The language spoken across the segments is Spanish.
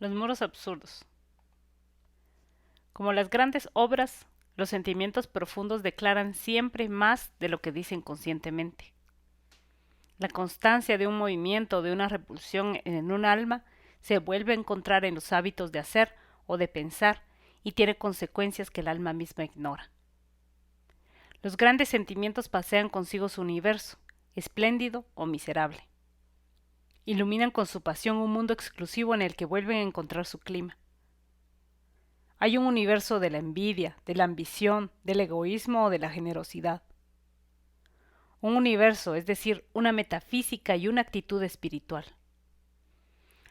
Los muros absurdos. Como las grandes obras, los sentimientos profundos declaran siempre más de lo que dicen conscientemente. La constancia de un movimiento o de una repulsión en un alma se vuelve a encontrar en los hábitos de hacer o de pensar y tiene consecuencias que el alma misma ignora. Los grandes sentimientos pasean consigo su universo, espléndido o miserable. Iluminan con su pasión un mundo exclusivo en el que vuelven a encontrar su clima. Hay un universo de la envidia, de la ambición, del egoísmo o de la generosidad. Un universo, es decir, una metafísica y una actitud espiritual.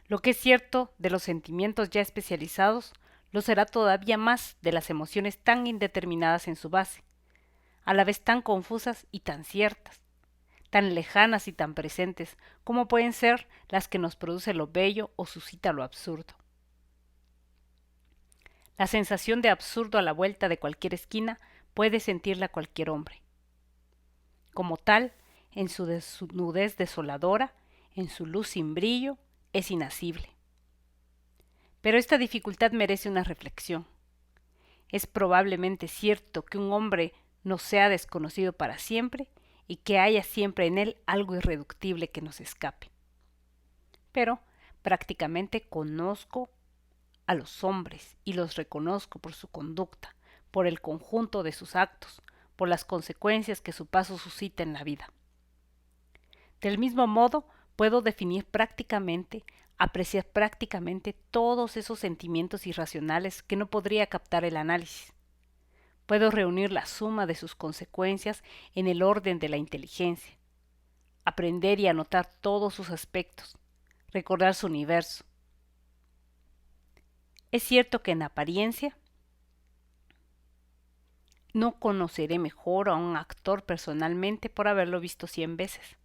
Lo que es cierto de los sentimientos ya especializados, lo será todavía más de las emociones tan indeterminadas en su base, a la vez tan confusas y tan ciertas, tan lejanas y tan presentes como pueden ser las que nos produce lo bello o suscita lo absurdo. La sensación de absurdo a la vuelta de cualquier esquina puede sentirla cualquier hombre. Como tal, en su desnudez desoladora, en su luz sin brillo, es inasible. Pero esta dificultad merece una reflexión. Es probablemente cierto que un hombre no sea desconocido para siempre y que haya siempre en él algo irreductible que nos escape. Pero prácticamente conozco a los hombres y los reconozco por su conducta, por el conjunto de sus actos, por las consecuencias que su paso suscita en la vida. Del mismo modo, puedo definir prácticamente, apreciar prácticamente todos esos sentimientos irracionales que no podría captar el análisis. Puedo reunir la suma de sus consecuencias en el orden de la inteligencia, aprender y anotar todos sus aspectos, recordar su universo. Es cierto que en apariencia no conoceré mejor a un actor personalmente por haberlo visto 100 veces.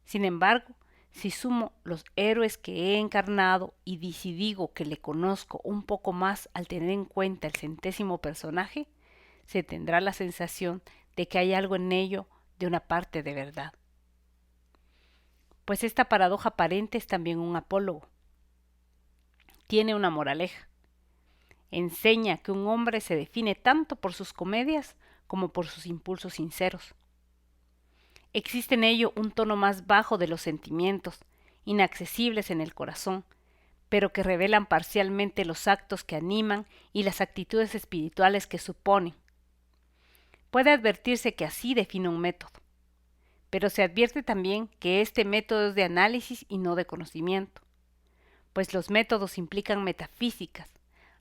Sin embargo, si sumo los héroes que he encarnado y si digo que le conozco un poco más al tener en cuenta el centésimo personaje, se tendrá la sensación de que hay algo en ello de una parte de verdad. Pues esta paradoja aparente es también un apólogo. Tiene una moraleja. Enseña que un hombre se define tanto por sus comedias como por sus impulsos sinceros. Existe en ello un tono más bajo de los sentimientos, inaccesibles en el corazón, pero que revelan parcialmente los actos que animan y las actitudes espirituales que suponen. Puede advertirse que así define un método, pero se advierte también que este método es de análisis y no de conocimiento, pues los métodos implican metafísicas,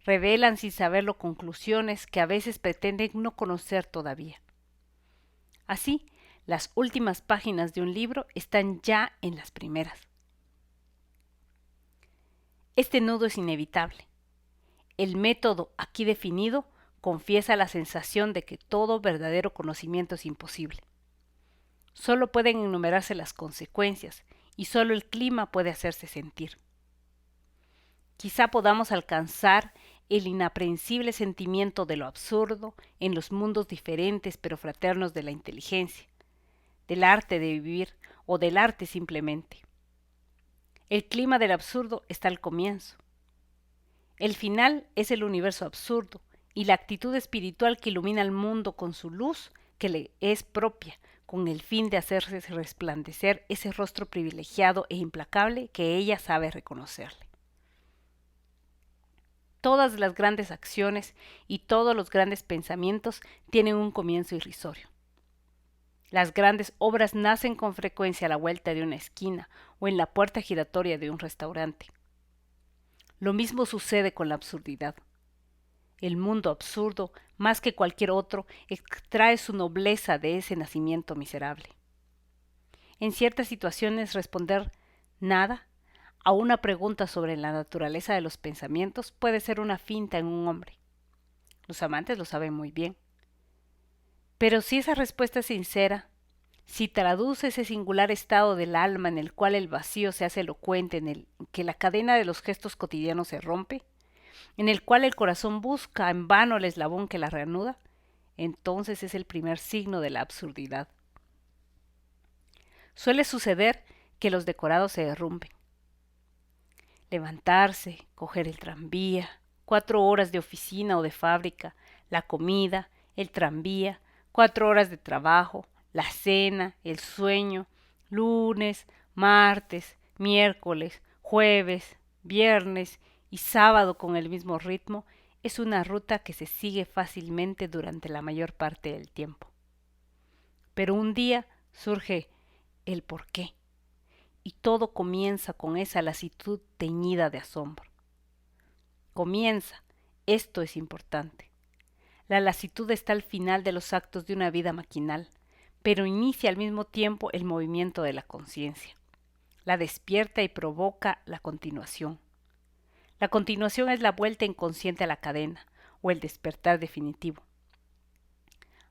revelan sin saberlo conclusiones que a veces pretenden no conocer todavía. Así, las últimas páginas de un libro están ya en las primeras. Este nudo es inevitable. El método aquí definido confiesa la sensación de que todo verdadero conocimiento es imposible. Solo pueden enumerarse las consecuencias y solo el clima puede hacerse sentir. Quizá podamos alcanzar el inaprehensible sentimiento de lo absurdo en los mundos diferentes pero fraternos de la inteligencia, del arte de vivir o del arte simplemente. El clima del absurdo está al comienzo. El final es el universo absurdo y la actitud espiritual que ilumina al mundo con su luz que le es propia, con el fin de hacerse resplandecer ese rostro privilegiado e implacable que ella sabe reconocerle. Todas las grandes acciones y todos los grandes pensamientos tienen un comienzo irrisorio. Las grandes obras nacen con frecuencia a la vuelta de una esquina o en la puerta giratoria de un restaurante. Lo mismo sucede con la absurdidad. El mundo absurdo, más que cualquier otro, extrae su nobleza de ese nacimiento miserable. En ciertas situaciones responder nada a una pregunta sobre la naturaleza de los pensamientos puede ser una finta en un hombre. Los amantes lo saben muy bien. Pero si esa respuesta es sincera, si traduce ese singular estado del alma en el cual el vacío se hace elocuente, en el que la cadena de los gestos cotidianos se rompe, en el cual el corazón busca en vano el eslabón que la reanuda, entonces es el primer signo de la absurdidad. Suele suceder que los decorados se derrumben. Levantarse, coger el tranvía, 4 horas de oficina o de fábrica, la comida, el tranvía, 4 horas de trabajo, la cena, el sueño, lunes, martes, miércoles, jueves, viernes y sábado con el mismo ritmo, es una ruta que se sigue fácilmente durante la mayor parte del tiempo. Pero un día surge el porqué, y todo comienza con esa lasitud teñida de asombro. Comienza, esto es importante. La lasitud está al final de los actos de una vida maquinal, pero inicia al mismo tiempo el movimiento de la conciencia. La despierta y provoca la continuación. La continuación es la vuelta inconsciente a la cadena, o el despertar definitivo.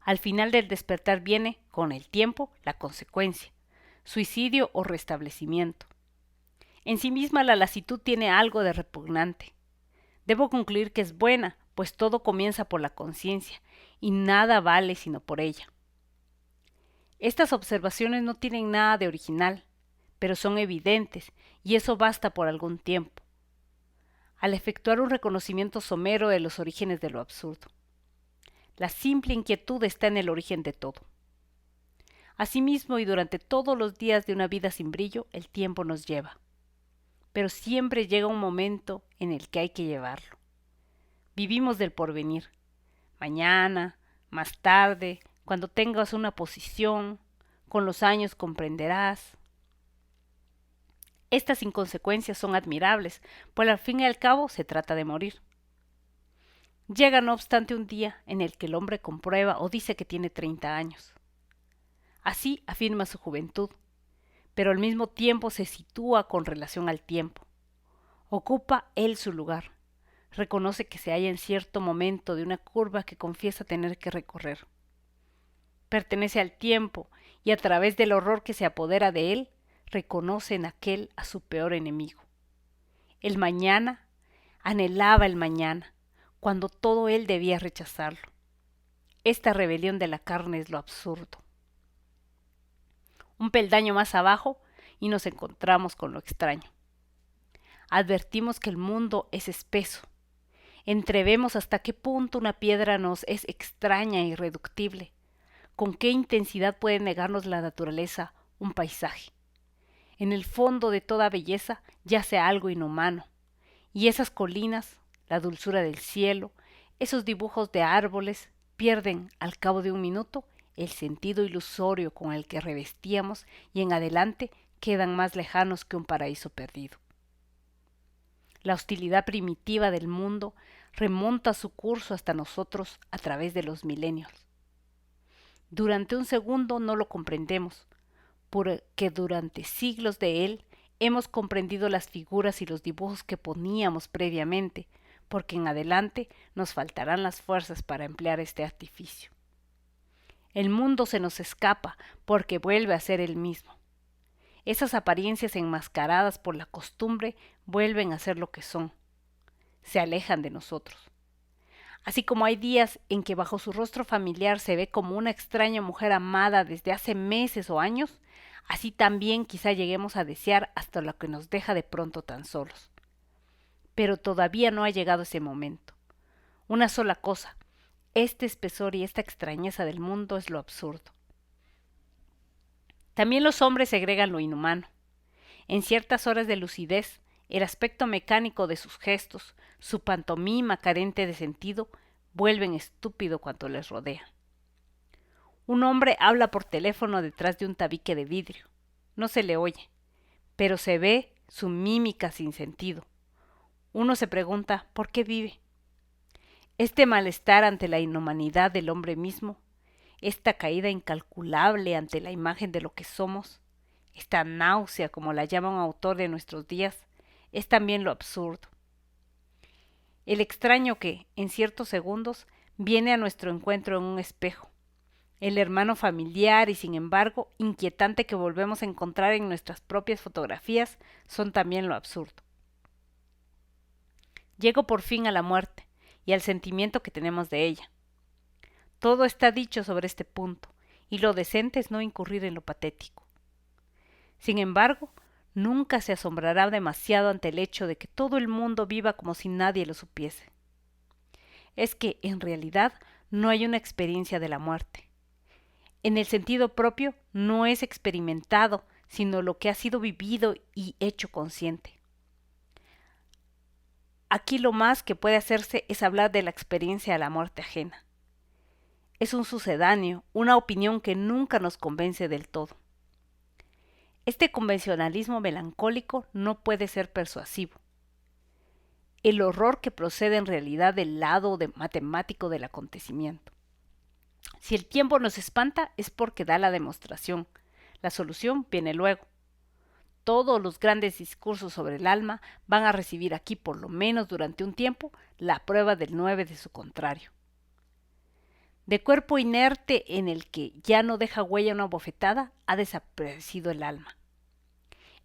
Al final del despertar viene, con el tiempo, la consecuencia, suicidio o restablecimiento. En sí misma la lasitud tiene algo de repugnante. Debo concluir que es buena, pues todo comienza por la conciencia, y nada vale sino por ella. Estas observaciones no tienen nada de original, pero son evidentes, y eso basta por algún tiempo, al efectuar un reconocimiento somero de los orígenes de lo absurdo. La simple inquietud está en el origen de todo. Asimismo, y durante todos los días de una vida sin brillo, el tiempo nos lleva. Pero siempre llega un momento en el que hay que llevarlo. Vivimos del porvenir. Mañana, más tarde, cuando tengas una posición, con los años comprenderás. Estas inconsecuencias son admirables, pues al fin y al cabo se trata de morir. Llega no obstante un día en el que el hombre comprueba o dice que tiene 30 años. Así afirma su juventud, pero al mismo tiempo se sitúa con relación al tiempo. Ocupa él su lugar. Reconoce que se halla en cierto momento de una curva que confiesa tener que recorrer. Pertenece al tiempo y a través del horror que se apodera de él, reconoce en aquel a su peor enemigo. El mañana anhelaba el mañana, cuando todo él debía rechazarlo. Esta rebelión de la carne es lo absurdo. Un peldaño más abajo y nos encontramos con lo extraño. Advertimos que el mundo es espeso. Entrevemos hasta qué punto una piedra nos es extraña e irreductible. Con qué intensidad puede negarnos la naturaleza un paisaje. En el fondo de toda belleza yace algo inhumano. Y esas colinas, la dulzura del cielo, esos dibujos de árboles, pierden, al cabo de un minuto, el sentido ilusorio con el que revestíamos y en adelante quedan más lejanos que un paraíso perdido. La hostilidad primitiva del mundo remonta su curso hasta nosotros a través de los milenios. Durante un segundo no lo comprendemos, porque durante siglos de él hemos comprendido las figuras y los dibujos que poníamos previamente, porque en adelante nos faltarán las fuerzas para emplear este artificio. El mundo se nos escapa porque vuelve a ser el mismo. Esas apariencias enmascaradas por la costumbre vuelven a ser lo que son. Se alejan de nosotros. Así como hay días en que bajo su rostro familiar se ve como una extraña mujer amada desde hace meses o años, así también quizá lleguemos a desear hasta lo que nos deja de pronto tan solos. Pero todavía no ha llegado ese momento. Una sola cosa, este espesor y esta extrañeza del mundo es lo absurdo. También los hombres segregan lo inhumano. En ciertas horas de lucidez, el aspecto mecánico de sus gestos, su pantomima carente de sentido, vuelven estúpido cuanto les rodea. Un hombre habla por teléfono detrás de un tabique de vidrio. No se le oye, pero se ve su mímica sin sentido. Uno se pregunta ¿por qué vive? Este malestar ante la inhumanidad del hombre mismo, esta caída incalculable ante la imagen de lo que somos, esta náusea, como la llama un autor de nuestros días, es también lo absurdo. El extraño que, en ciertos segundos, viene a nuestro encuentro en un espejo. El hermano familiar y, sin embargo, inquietante que volvemos a encontrar en nuestras propias fotografías son también lo absurdo. Llego por fin a la muerte y al sentimiento que tenemos de ella. Todo está dicho sobre este punto, y lo decente es no incurrir en lo patético. Sin embargo, nunca se asombrará demasiado ante el hecho de que todo el mundo viva como si nadie lo supiese. Es que, en realidad, no hay una experiencia de la muerte. En el sentido propio, no es experimentado, sino lo que ha sido vivido y hecho consciente. Aquí lo más que puede hacerse es hablar de la experiencia de la muerte ajena. Es un sucedáneo, una opinión que nunca nos convence del todo. Este convencionalismo melancólico no puede ser persuasivo. El horror que procede en realidad del lado matemático del acontecimiento. Si el tiempo nos espanta es porque da la demostración. La solución viene luego. Todos los grandes discursos sobre el alma van a recibir aquí, por lo menos durante un tiempo, la prueba del 9 de su contrario. De cuerpo inerte en el que ya no deja huella una bofetada, ha desaparecido el alma.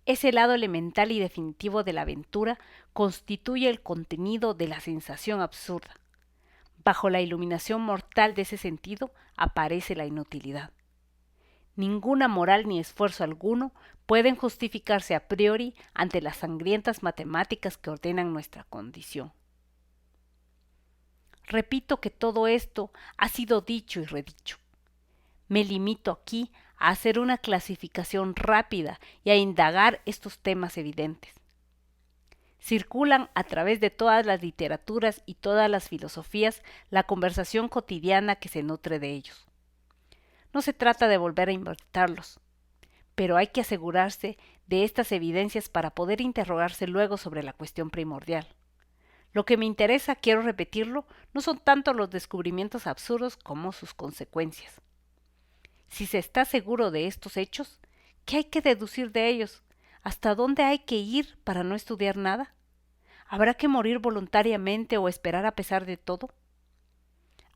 Ese lado elemental y definitivo de la aventura constituye el contenido de la sensación absurda. Bajo la iluminación mortal de ese sentido aparece la inutilidad. Ninguna moral ni esfuerzo alguno pueden justificarse a priori ante las sangrientas matemáticas que ordenan nuestra condición. Repito que todo esto ha sido dicho y redicho. Me limito aquí a hacer una clasificación rápida y a indagar estos temas evidentes. Circulan a través de todas las literaturas y todas las filosofías la conversación cotidiana que se nutre de ellos. No se trata de volver a inventarlos, pero hay que asegurarse de estas evidencias para poder interrogarse luego sobre la cuestión primordial. Lo que me interesa, quiero repetirlo, no son tanto los descubrimientos absurdos como sus consecuencias. Si se está seguro de estos hechos, ¿qué hay que deducir de ellos? ¿Hasta dónde hay que ir para no estudiar nada? ¿Habrá que morir voluntariamente o esperar a pesar de todo?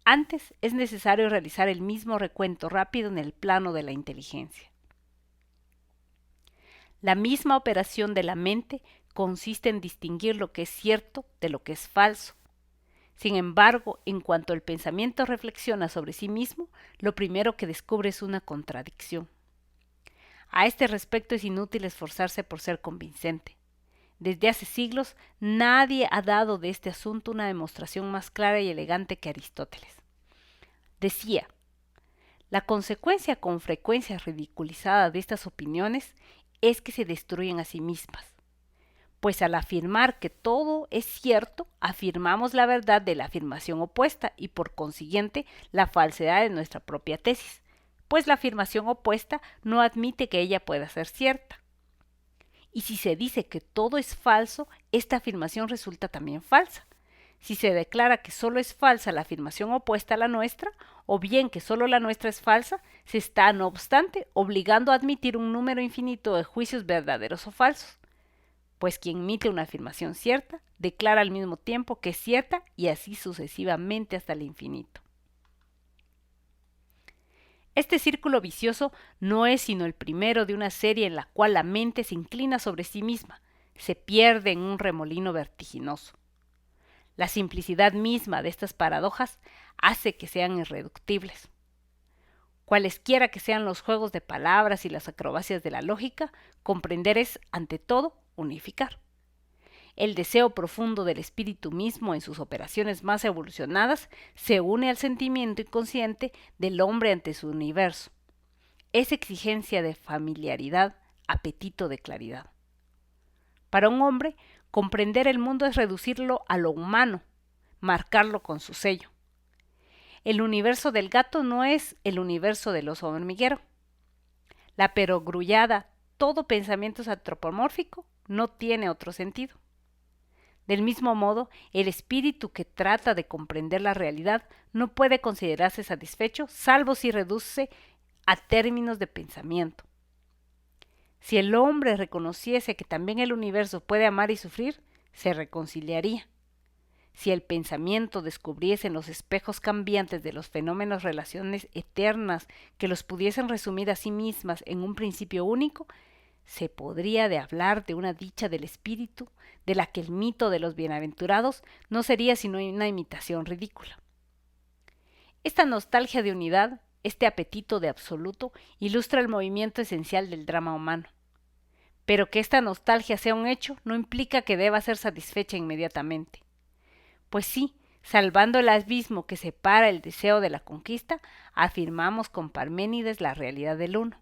Antes es necesario realizar el mismo recuento rápido en el plano de la inteligencia. La misma operación de la mente consiste en distinguir lo que es cierto de lo que es falso. Sin embargo, en cuanto el pensamiento reflexiona sobre sí mismo, lo primero que descubre es una contradicción. A este respecto es inútil esforzarse por ser convincente. Desde hace siglos nadie ha dado de este asunto una demostración más clara y elegante que Aristóteles. Decía, la consecuencia con frecuencia ridiculizada de estas opiniones es que se destruyen a sí mismas. Pues al afirmar que todo es cierto, afirmamos la verdad de la afirmación opuesta y por consiguiente la falsedad de nuestra propia tesis, pues la afirmación opuesta no admite que ella pueda ser cierta. Y si se dice que todo es falso, esta afirmación resulta también falsa. Si se declara que solo es falsa la afirmación opuesta a la nuestra, o bien que solo la nuestra es falsa, se está, no obstante, obligando a admitir un número infinito de juicios verdaderos o falsos. Pues quien emite una afirmación cierta, declara al mismo tiempo que es cierta y así sucesivamente hasta el infinito. Este círculo vicioso no es sino el primero de una serie en la cual la mente se inclina sobre sí misma, se pierde en un remolino vertiginoso. La simplicidad misma de estas paradojas hace que sean irreductibles. Cualesquiera que sean los juegos de palabras y las acrobacias de la lógica, comprender es, ante todo, unificar. El deseo profundo del espíritu mismo en sus operaciones más evolucionadas se une al sentimiento inconsciente del hombre ante su universo. Es exigencia de familiaridad, apetito de claridad. Para un hombre, comprender el mundo es reducirlo a lo humano, marcarlo con su sello. El universo del gato no es el universo del oso hormiguero. La perogrullada, todo pensamiento es antropomórfico, no tiene otro sentido. Del mismo modo, el espíritu que trata de comprender la realidad no puede considerarse satisfecho, salvo si reduce a términos de pensamiento. Si el hombre reconociese que también el universo puede amar y sufrir, se reconciliaría. Si el pensamiento descubriese en los espejos cambiantes de los fenómenos relaciones eternas que los pudiesen resumir a sí mismas en un principio único, se podría de hablar de una dicha del espíritu, de la que el mito de los bienaventurados no sería sino una imitación ridícula. Esta nostalgia de unidad, este apetito de absoluto, ilustra el movimiento esencial del drama humano. Pero que esta nostalgia sea un hecho no implica que deba ser satisfecha inmediatamente. Pues sí, salvando el abismo que separa el deseo de la conquista, afirmamos con Parménides la realidad del uno.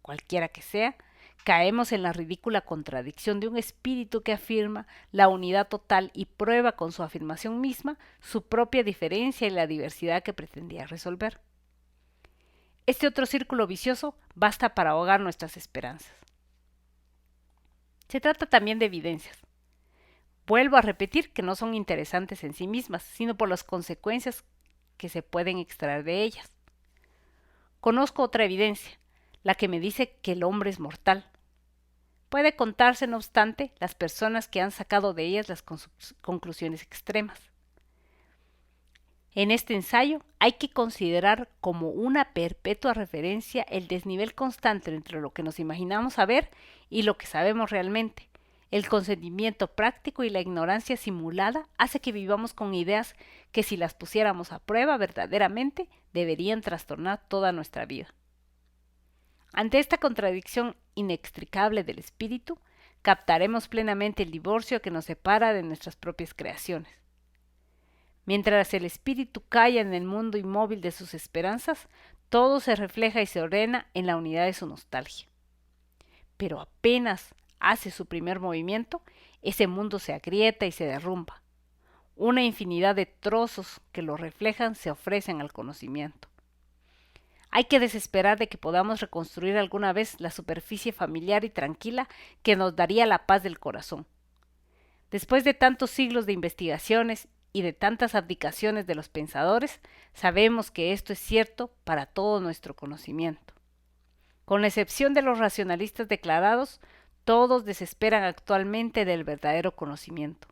Cualquiera que sea, caemos en la ridícula contradicción de un espíritu que afirma la unidad total y prueba con su afirmación misma su propia diferencia y la diversidad que pretendía resolver. Este otro círculo vicioso basta para ahogar nuestras esperanzas. Se trata también de evidencias. Vuelvo a repetir que no son interesantes en sí mismas, sino por las consecuencias que se pueden extraer de ellas. Conozco otra evidencia, la que me dice que el hombre es mortal. Puede contarse, no obstante, las personas que han sacado de ellas las conclusiones extremas. En este ensayo hay que considerar como una perpetua referencia el desnivel constante entre lo que nos imaginamos saber y lo que sabemos realmente. El consentimiento práctico y la ignorancia simulada hace que vivamos con ideas que si las pusiéramos a prueba verdaderamente deberían trastornar toda nuestra vida. Ante esta contradicción inextricable del espíritu, captaremos plenamente el divorcio que nos separa de nuestras propias creaciones. Mientras el espíritu calla en el mundo inmóvil de sus esperanzas, todo se refleja y se ordena en la unidad de su nostalgia. Pero apenas hace su primer movimiento, ese mundo se agrieta y se derrumba. Una infinidad de trozos que lo reflejan se ofrecen al conocimiento. Hay que desesperar de que podamos reconstruir alguna vez la superficie familiar y tranquila que nos daría la paz del corazón. Después de tantos siglos de investigaciones y de tantas abdicaciones de los pensadores, sabemos que esto es cierto para todo nuestro conocimiento. Con la excepción de los racionalistas declarados, todos desesperan actualmente del verdadero conocimiento.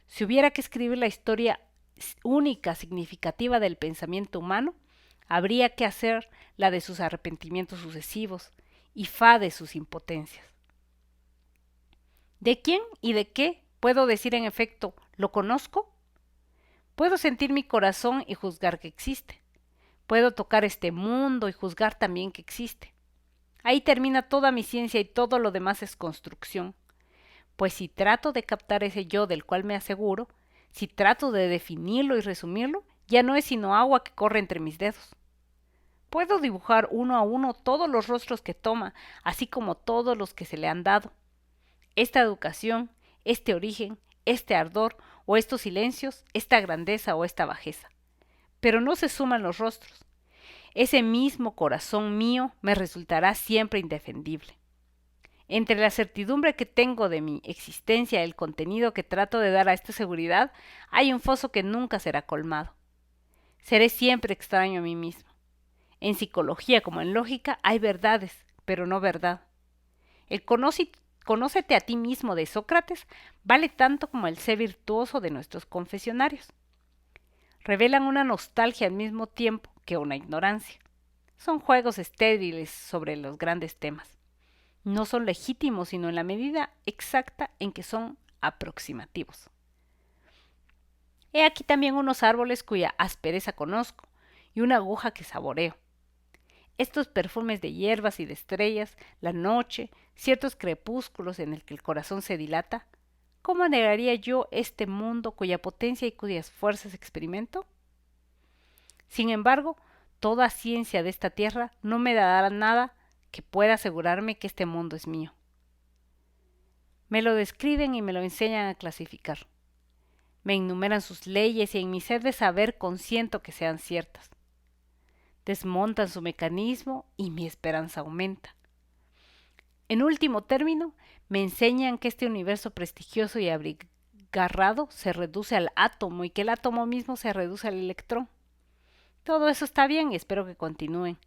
Si hubiera que escribir la historia única, significativa del pensamiento humano, habría que hacer la de sus arrepentimientos sucesivos y fa de sus impotencias. ¿De quién y de qué puedo decir en efecto, lo conozco? Puedo sentir mi corazón y juzgar que existe. Puedo tocar este mundo y juzgar también que existe. Ahí termina toda mi ciencia y todo lo demás es construcción. Pues si trato de captar ese yo del cual me aseguro, si trato de definirlo y resumirlo, ya no es sino agua que corre entre mis dedos. Puedo dibujar uno a uno todos los rostros que toma, así como todos los que se le han dado. Esta educación, este origen, este ardor o estos silencios, esta grandeza o esta bajeza. Pero no se suman los rostros. Ese mismo corazón mío me resultará siempre indefendible. Entre la certidumbre que tengo de mi existencia y el contenido que trato de dar a esta seguridad, hay un foso que nunca será colmado. Seré siempre extraño a mí mismo. En psicología como en lógica hay verdades, pero no verdad. El conócete a ti mismo de Sócrates vale tanto como el sé virtuoso de nuestros confesionarios. Revelan una nostalgia al mismo tiempo que una ignorancia. Son juegos estériles sobre los grandes temas. No son legítimos sino en la medida exacta en que son aproximativos. He aquí también unos árboles cuya aspereza conozco y una aguja que saboreo. Estos perfumes de hierbas y de estrellas, la noche, ciertos crepúsculos en el que el corazón se dilata, ¿cómo negaría yo este mundo cuya potencia y cuyas fuerzas experimento? Sin embargo, toda ciencia de esta tierra no me dará nada que pueda asegurarme que este mundo es mío. Me lo describen y me lo enseñan a clasificar. Me enumeran sus leyes y en mi sed de saber consiento que sean ciertas. Desmontan su mecanismo y mi esperanza aumenta. En último término, me enseñan que este universo prestigioso y abigarrado se reduce al átomo y que el átomo mismo se reduce al electrón. Todo eso está bien y espero que continúen.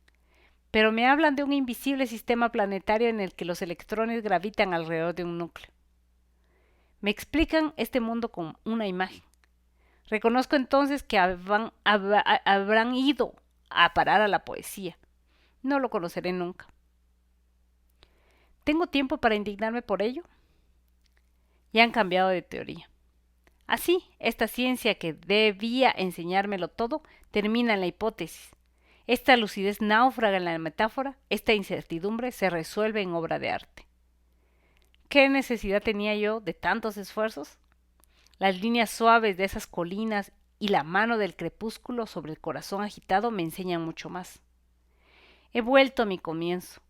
Pero me hablan de un invisible sistema planetario en el que los electrones gravitan alrededor de un núcleo. Me explican este mundo con una imagen. Reconozco entonces que habrán ido a parar a la poesía. No lo conoceré nunca. ¿Tengo tiempo para indignarme por ello? Ya han cambiado de teoría. Así, esta ciencia que debía enseñármelo todo termina en la hipótesis. Esta lucidez náufraga en la metáfora, esta incertidumbre se resuelve en obra de arte. ¿Qué necesidad tenía yo de tantos esfuerzos? Las líneas suaves de esas colinas y la mano del crepúsculo sobre el corazón agitado me enseñan mucho más. He vuelto a mi comienzo.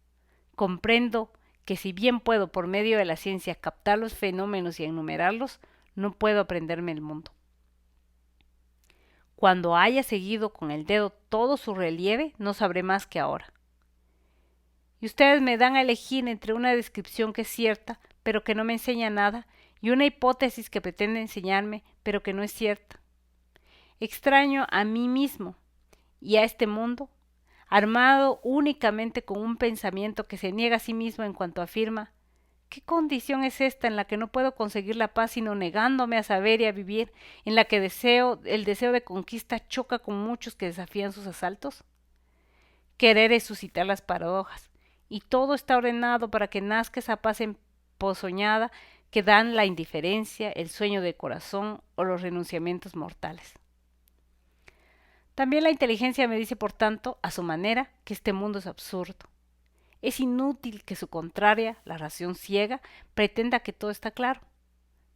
Comprendo que si bien puedo por medio de la ciencia captar los fenómenos y enumerarlos, no puedo aprenderme el mundo. Cuando haya seguido con el dedo todo su relieve, no sabré más que ahora. Y ustedes me dan a elegir entre una descripción que es cierta, pero que no me enseña nada, y una hipótesis que pretende enseñarme, pero que no es cierta. Extraño a mí mismo y a este mundo, armado únicamente con un pensamiento que se niega a sí mismo en cuanto afirma: ¿qué condición es esta en la que no puedo conseguir la paz sino negándome a saber y a vivir, en la que el deseo de conquista choca con muchos que desafían sus asaltos? Querer es suscitar las paradojas, y todo está ordenado para que nazca esa paz empozoñada que dan la indiferencia, el sueño de corazón o los renunciamientos mortales. También la inteligencia me dice, por tanto, a su manera, que este mundo es absurdo. Es inútil que su contraria, la razón ciega, pretenda que todo está claro.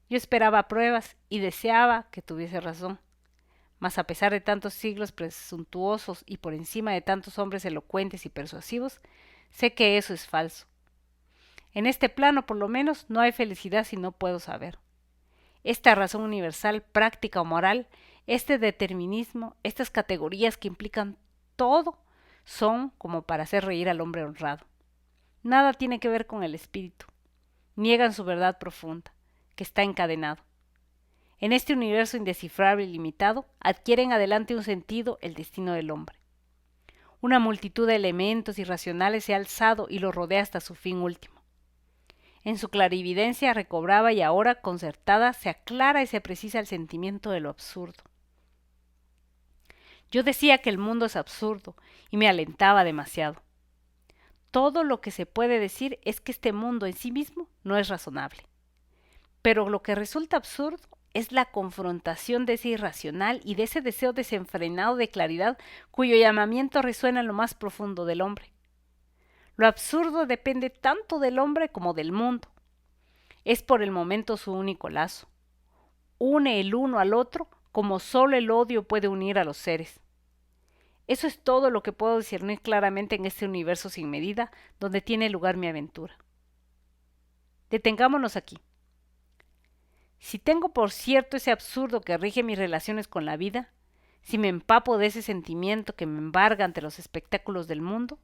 Yo esperaba pruebas y deseaba que tuviese razón. Mas a pesar de tantos siglos presuntuosos y por encima de tantos hombres elocuentes y persuasivos, sé que eso es falso. En este plano, por lo menos, no hay felicidad si no puedo saber. Esta razón universal, práctica o moral, este determinismo, estas categorías que implican todo, son como para hacer reír al hombre honrado. Nada tiene que ver con el espíritu. Niegan su verdad profunda, que está encadenado. En este universo indescifrable y limitado, adquieren adelante un sentido el destino del hombre. Una multitud de elementos irracionales se ha alzado y lo rodea hasta su fin último. En su clarividencia recobraba y ahora, concertada, se aclara y se precisa el sentimiento de lo absurdo. Yo decía que el mundo es absurdo y me alentaba demasiado. Todo lo que se puede decir es que este mundo en sí mismo no es razonable. Pero lo que resulta absurdo es la confrontación de ese irracional y de ese deseo desenfrenado de claridad cuyo llamamiento resuena en lo más profundo del hombre. Lo absurdo depende tanto del hombre como del mundo. Es por el momento su único lazo. Une el uno al otro como solo el odio puede unir a los seres. Eso es todo lo que puedo discernir claramente en este universo sin medida donde tiene lugar mi aventura. Detengámonos aquí. Si tengo por cierto ese absurdo que rige mis relaciones con la vida, si me empapo de ese sentimiento que me embarga ante los espectáculos del mundo,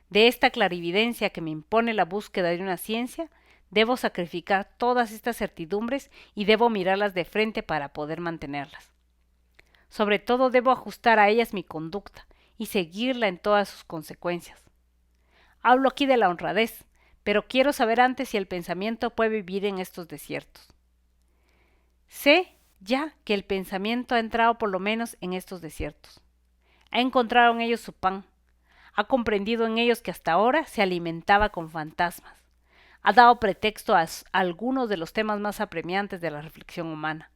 de esta clarividencia que me impone la búsqueda de una ciencia, debo sacrificar todas estas certidumbres y debo mirarlas de frente para poder mantenerlas. Sobre todo debo ajustar a ellas mi conducta y seguirla en todas sus consecuencias. Hablo aquí de la honradez, pero quiero saber antes si el pensamiento puede vivir en estos desiertos. Sé ya que el pensamiento ha entrado por lo menos en estos desiertos. Ha encontrado en ellos su pan. Ha comprendido en ellos que hasta ahora se alimentaba con fantasmas. Ha dado pretexto a algunos de los temas más apremiantes de la reflexión humana.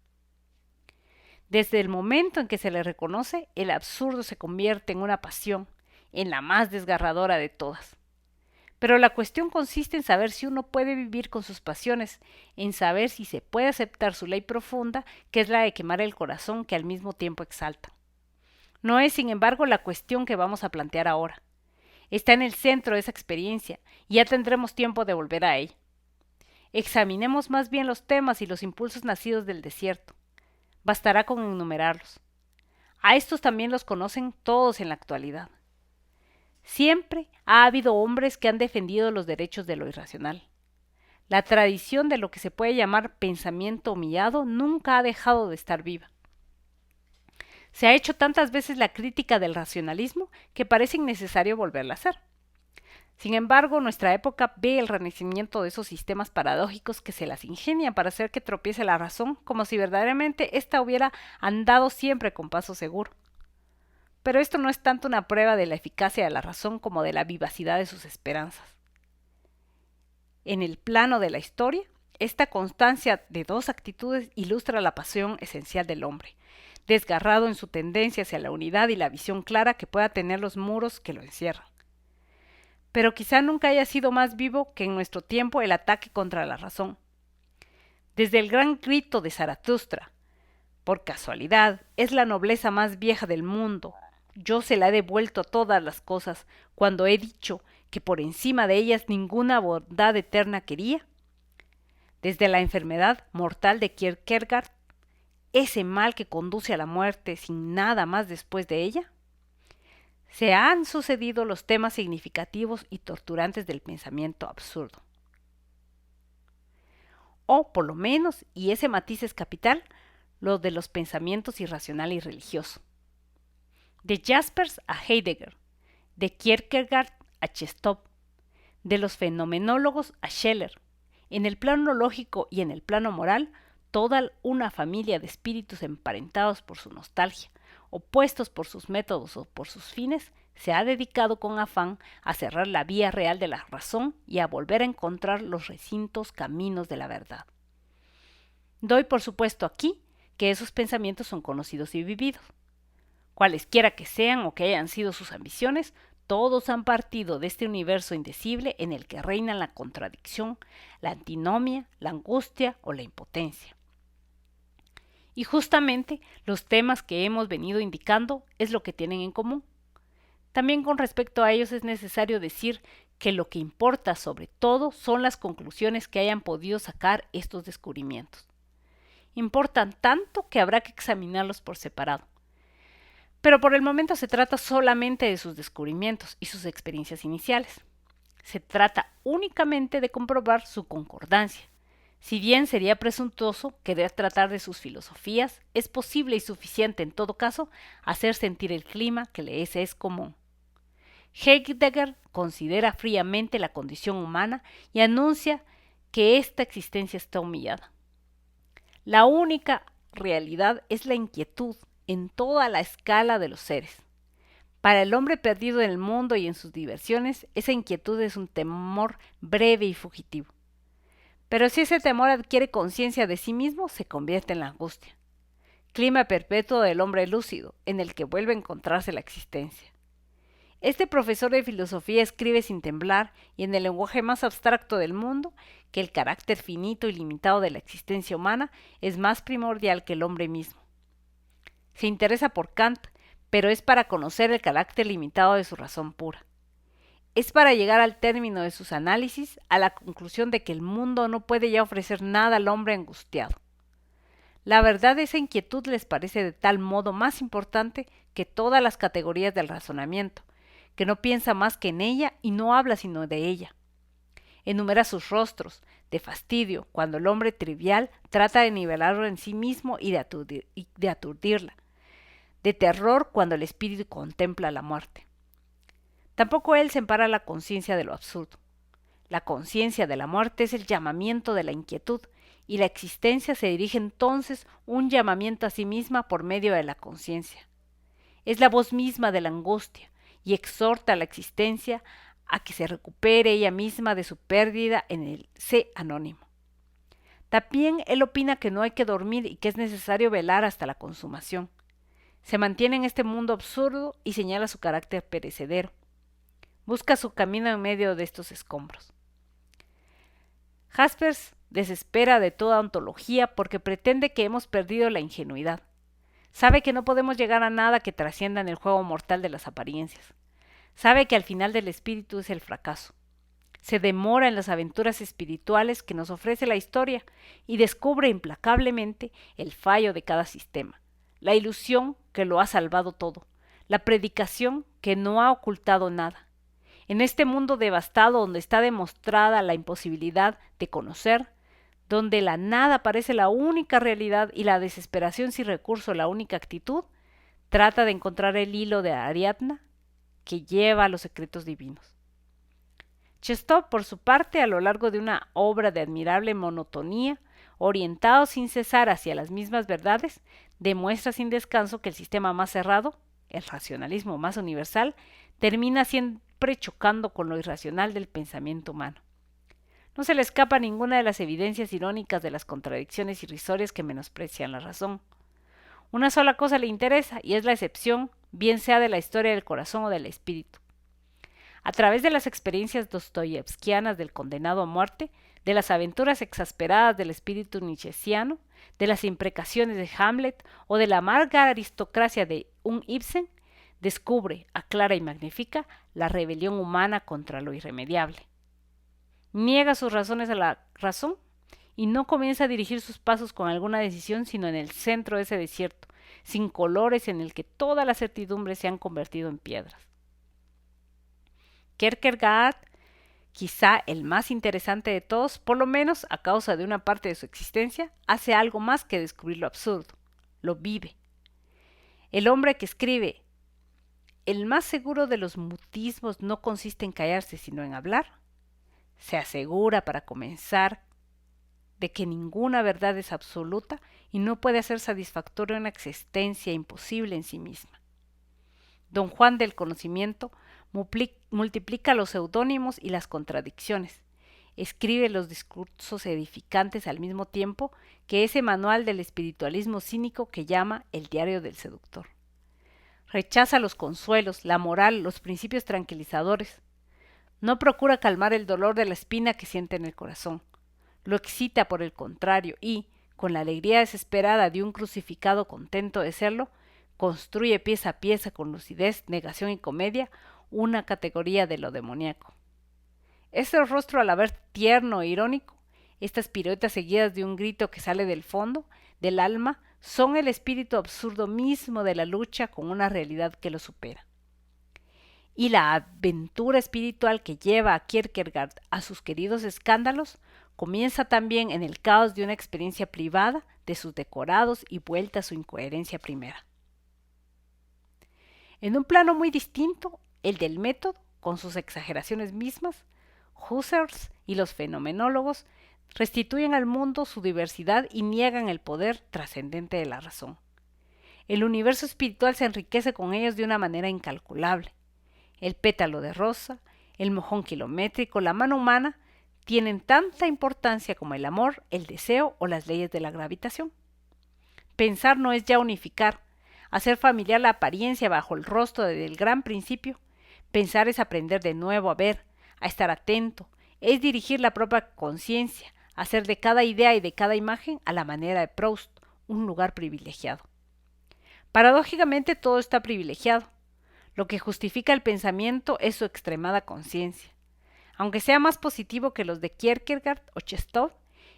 Desde el momento en que se le reconoce, el absurdo se convierte en una pasión, en la más desgarradora de todas. Pero la cuestión consiste en saber si uno puede vivir con sus pasiones, en saber si se puede aceptar su ley profunda, que es la de quemar el corazón que al mismo tiempo exalta. No es, sin embargo, la cuestión que vamos a plantear ahora. Está en el centro de esa experiencia y ya tendremos tiempo de volver a ella. Examinemos más bien los temas y los impulsos nacidos del desierto. Bastará con enumerarlos. A estos también los conocen todos en la actualidad. Siempre ha habido hombres que han defendido los derechos de lo irracional. La tradición de lo que se puede llamar pensamiento humillado nunca ha dejado de estar viva. Se ha hecho tantas veces la crítica del racionalismo que parece innecesario volverla a hacer. Sin embargo, nuestra época ve el renacimiento de esos sistemas paradójicos que se las ingenian para hacer que tropiece la razón, como si verdaderamente ésta hubiera andado siempre con paso seguro. Pero esto no es tanto una prueba de la eficacia de la razón como de la vivacidad de sus esperanzas. En el plano de la historia, esta constancia de dos actitudes ilustra la pasión esencial del hombre, desgarrado en su tendencia hacia la unidad y la visión clara que pueda tener los muros que lo encierran. pero quizá nunca haya sido más vivo que en nuestro tiempo el ataque contra la razón. Desde el gran grito de Zaratustra, por casualidad, es la nobleza más vieja del mundo. Yo se la he devuelto a todas las cosas cuando he dicho que por encima de ellas ninguna bondad eterna quería. Desde la enfermedad mortal de Kierkegaard, ese mal que conduce a la muerte sin nada más después de ella. Se han sucedido los temas significativos y torturantes del pensamiento absurdo. O, por lo menos, y ese matiz es capital, lo de los pensamientos irracional y religioso. De Jaspers a Heidegger, de Kierkegaard a Chestov, de los fenomenólogos a Scheler. En el plano lógico y en el plano moral, toda una familia de espíritus emparentados por su nostalgia, opuestos por sus métodos o por sus fines, se ha dedicado con afán a cerrar la vía real de la razón y a volver a encontrar los recintos caminos de la verdad. Doy por supuesto aquí que esos pensamientos son conocidos y vividos. Cualesquiera que sean o que hayan sido sus ambiciones, todos han partido de este universo indecible en el que reinan la contradicción, la antinomia, la angustia o la impotencia. Y justamente los temas que hemos venido indicando es lo que tienen en común. También con respecto a ellos es necesario decir que lo que importa sobre todo son las conclusiones que hayan podido sacar estos descubrimientos. Importan tanto que habrá que examinarlos por separado. Pero por el momento se trata solamente de sus descubrimientos y sus experiencias iniciales. Se trata únicamente de comprobar su concordancia. Si bien sería presuntuoso querer tratar de sus filosofías, es posible y suficiente en todo caso hacer sentir el clima que les es común. Heidegger considera fríamente la condición humana y anuncia que esta existencia está humillada. La única realidad es la inquietud en toda la escala de los seres. Para el hombre perdido en el mundo y en sus diversiones, esa inquietud es un temor breve y fugitivo. Pero si ese temor adquiere conciencia de sí mismo, se convierte en la angustia. Clima perpetuo del hombre lúcido, en el que vuelve a encontrarse la existencia. Este profesor de filosofía escribe sin temblar y en el lenguaje más abstracto del mundo que el carácter finito y limitado de la existencia humana es más primordial que el hombre mismo. Se interesa por Kant, pero es para conocer el carácter limitado de su razón pura. Es para llegar al término de sus análisis a la conclusión de que el mundo no puede ya ofrecer nada al hombre angustiado. La verdad de esa inquietud les parece de tal modo más importante que todas las categorías del razonamiento, que no piensa más que en ella y no habla sino de ella. Enumera sus rostros, de fastidio, cuando el hombre trivial trata de nivelarlo en sí mismo y de aturdirla, de terror cuando el espíritu contempla la muerte. Tampoco él separa la conciencia de lo absurdo. La conciencia de la muerte es el llamamiento de la inquietud, y la existencia se dirige entonces un llamamiento a sí misma por medio de la conciencia. Es la voz misma de la angustia, y exhorta a la existencia a que se recupere ella misma de su pérdida en el sé anónimo. También él opina que no hay que dormir y que es necesario velar hasta la consumación. Se mantiene en este mundo absurdo y señala su carácter perecedero. Busca su camino en medio de estos escombros. Jaspers desespera de toda ontología porque pretende que hemos perdido la ingenuidad. Sabe que no podemos llegar a nada que trascienda en el juego mortal de las apariencias. Sabe que al final del espíritu es el fracaso. Se demora en las aventuras espirituales que nos ofrece la historia y descubre implacablemente el fallo de cada sistema, la ilusión que lo ha salvado todo, la predicación que no ha ocultado nada. En este mundo devastado donde está demostrada la imposibilidad de conocer, donde la nada parece la única realidad y la desesperación sin recurso la única actitud, trata de encontrar el hilo de Ariadna que lleva a los secretos divinos. Chestov, por su parte, a lo largo de una obra de admirable monotonía, orientado sin cesar hacia las mismas verdades, demuestra sin descanso que el sistema más cerrado, el racionalismo más universal, termina siempre chocando con lo irracional del pensamiento humano. No se le escapa ninguna de las evidencias irónicas de las contradicciones irrisorias que menosprecian la razón. Una sola cosa le interesa, y es la excepción, bien sea de la historia del corazón o del espíritu. A través de las experiencias dostoyevskianas del condenado a muerte, de las aventuras exasperadas del espíritu nietzscheano, de las imprecaciones de Hamlet o de la amarga aristocracia de un Ibsen, descubre, aclara y magnifica la rebelión humana contra lo irremediable. Niega sus razones a la razón y no comienza a dirigir sus pasos con alguna decisión, sino en el centro de ese desierto, sin colores, en el que todas las certidumbres se han convertido en piedras. Kierkegaard, quizá el más interesante de todos, por lo menos a causa de una parte de su existencia, hace algo más que descubrir lo absurdo, lo vive. El hombre que escribe: el más seguro de los mutismos no consiste en callarse, sino en hablar, se asegura, para comenzar, de que ninguna verdad es absoluta y no puede hacer satisfactoria una existencia imposible en sí misma. Don Juan del Conocimiento multiplica los seudónimos y las contradicciones, escribe los discursos edificantes al mismo tiempo que ese manual del espiritualismo cínico que llama el diario del seductor. Rechaza los consuelos, la moral, los principios tranquilizadores. No procura calmar el dolor de la espina que siente en el corazón. Lo excita, por el contrario, y, con la alegría desesperada de un crucificado contento de serlo, construye pieza a pieza, con lucidez, negación y comedia, una categoría de lo demoníaco. Este rostro, a la vez tierno e irónico, estas piruetas seguidas de un grito que sale del fondo, del alma, son el espíritu absurdo mismo de la lucha con una realidad que lo supera. Y la aventura espiritual que lleva a Kierkegaard a sus queridos escándalos comienza también en el caos de una experiencia privada de sus decorados y vuelta a su incoherencia primera. En un plano muy distinto, el del método, con sus exageraciones mismas, Husserl y los fenomenólogos restituyen al mundo su diversidad y niegan el poder trascendente de la razón. El universo espiritual se enriquece con ellos de una manera incalculable. El pétalo de rosa, el mojón kilométrico, la mano humana, tienen tanta importancia como el amor, el deseo o las leyes de la gravitación. Pensar no es ya unificar, hacer familiar la apariencia bajo el rostro del gran principio. Pensar es aprender de nuevo a ver, a estar atento, es dirigir la propia conciencia, hacer de cada idea y de cada imagen, a la manera de Proust, un lugar privilegiado. Paradójicamente todo está privilegiado. Lo que justifica el pensamiento es su extremada conciencia. Aunque sea más positivo que los de Kierkegaard o Chestov,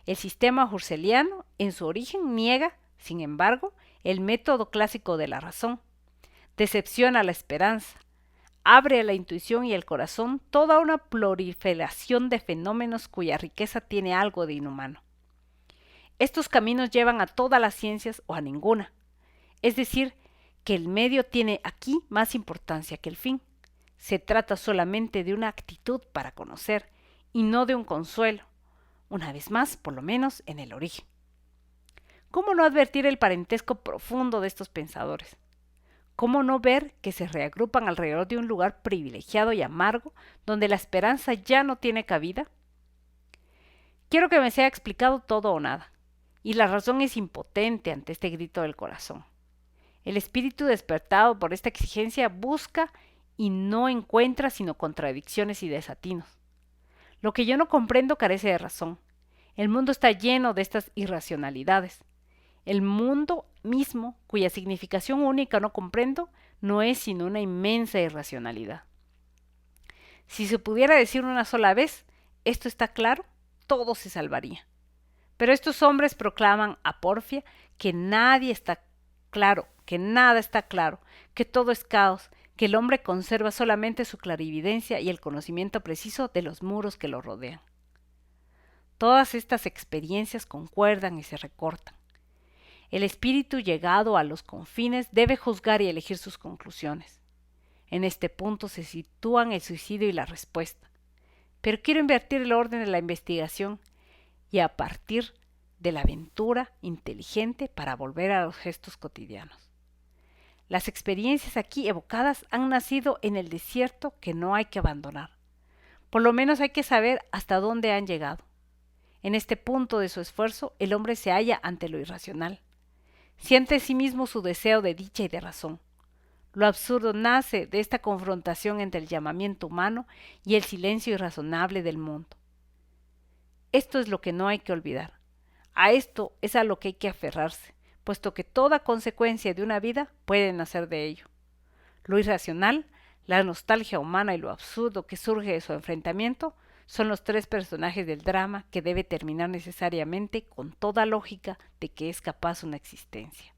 el sistema husserliano en su origen niega, sin embargo, el método clásico de la razón. Decepciona la esperanza. Abre a la intuición y el corazón toda una proliferación de fenómenos cuya riqueza tiene algo de inhumano. Estos caminos llevan a todas las ciencias o a ninguna. Es decir, que el medio tiene aquí más importancia que el fin. Se trata solamente de una actitud para conocer y no de un consuelo, una vez más, por lo menos en el origen. ¿Cómo no advertir el parentesco profundo de estos pensadores? ¿Cómo no ver que se reagrupan alrededor de un lugar privilegiado y amargo donde la esperanza ya no tiene cabida? Quiero que me sea explicado todo o nada, y la razón es impotente ante este grito del corazón. El espíritu despertado por esta exigencia busca y no encuentra sino contradicciones y desatinos. Lo que yo no comprendo carece de razón. El mundo está lleno de estas irracionalidades. El mundo mismo, cuya significación única no comprendo, no es sino una inmensa irracionalidad. Si se pudiera decir una sola vez, esto está claro, todo se salvaría. Pero estos hombres proclaman a porfia que nadie está claro, que nada está claro, que todo es caos, que el hombre conserva solamente su clarividencia y el conocimiento preciso de los muros que lo rodean. Todas estas experiencias concuerdan y se recortan. El espíritu llegado a los confines debe juzgar y elegir sus conclusiones. En este punto se sitúan el suicidio y la respuesta. Pero quiero invertir el orden de la investigación y a partir de la aventura inteligente para volver a los gestos cotidianos. Las experiencias aquí evocadas han nacido en el desierto que no hay que abandonar. Por lo menos hay que saber hasta dónde han llegado. En este punto de su esfuerzo, el hombre se halla ante lo irracional. Siente en sí mismo su deseo de dicha y de razón. Lo absurdo nace de esta confrontación entre el llamamiento humano y el silencio irrazonable del mundo. Esto es lo que no hay que olvidar. A esto es a lo que hay que aferrarse, puesto que toda consecuencia de una vida puede nacer de ello. Lo irracional, la nostalgia humana y lo absurdo que surge de su enfrentamiento son los tres personajes del drama que debe terminar necesariamente con toda lógica de que es capaz una existencia.